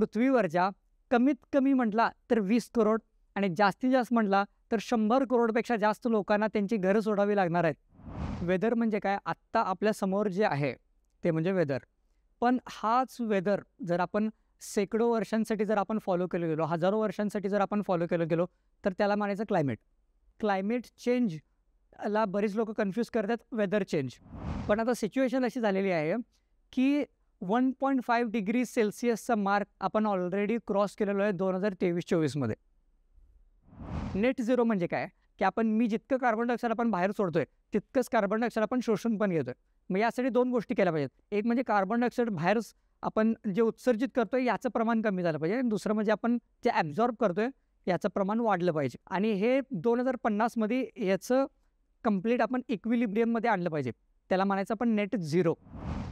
पृथ्वीवरच्या कमीत कमी म्हटला तर 20 करोड आणि जास्तीत जास्त म्हटला तर 100 करोडपेक्षा जास्त लोकांना त्यांची घरं सोडावी लागणार आहेत. वेदर म्हणजे काय? आत्ता आपल्या समोर जे आहे ते म्हणजे वेदर. पण हाच वेदर जर आपण शेकडो वर्षांसाठी जर आपण फॉलो केलं गेलो, हजारो वर्षांसाठी जर आपण फॉलो केलं गेलो, तर त्याला म्हणायचं क्लायमेट. क्लायमेट चेंजला बरीच लोकं कन्फ्यूज करतात वेदर चेंज. पण आता सिच्युएशन अशी झालेली आहे की 1.5 डिग्री सेल्सिअसचा मार्क आपण ऑलरेडी क्रॉस केलेलो आहे 2023-24 मध्ये. नेट झिरो म्हणजे काय? की मी जितकं कार्बन डायऑक्साईड आपण बाहेर सोडतोय तितकंच कार्बन डायऑक्साईड आपण शोषून पण घेतोय. मग यासाठी 2 गोष्टी केल्या पाहिजेत. एक म्हणजे कार्बन डायऑक्साईड बाहेर आपण जे उत्सर्जित करतोय याचं प्रमाण कमी झालं पाहिजे आणि दुसरं म्हणजे आपण जे ॲब्झॉर्ब करतोय याचं प्रमाण वाढलं पाहिजे. आणि हे 2050 मध्ये याचं कंप्लीट आपण इक्विलिब्रियममध्ये आणलं पाहिजे. त्याला म्हणायचं आपण नेट झिरो.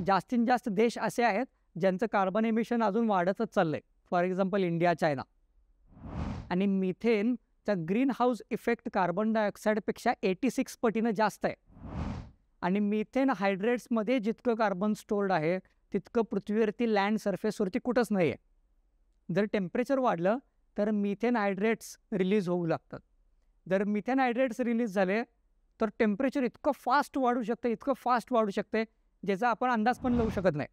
जास्तीत जास्त देश असे आहेत ज्यांचं कार्बन एमिशन अजून वाढतच चाललंय. For example India, China. आणि मिथेनचा ग्रीन हाऊस इफेक्ट कार्बन डायऑक्साईडपेक्षा 86 पटीनं जास्त आहे. आणि मिथेन हायड्रेट्समध्ये जितकं कार्बन स्टोर्ड आहे तितकं पृथ्वीवरती लँड सरफेसवरती कुठंच नाही आहे. जर टेम्परेचर वाढलं तर मिथेन हायड्रेट्स रिलीज होऊ लागतात. जर मिथेन हायड्रेट्स रिलीज झाले तर टेम्परेचर इतकं फास्ट वाढू शकते, इतकं फास्ट वाढू शकते ज्याचा आपण अंदाज पण लावू शकत नाही.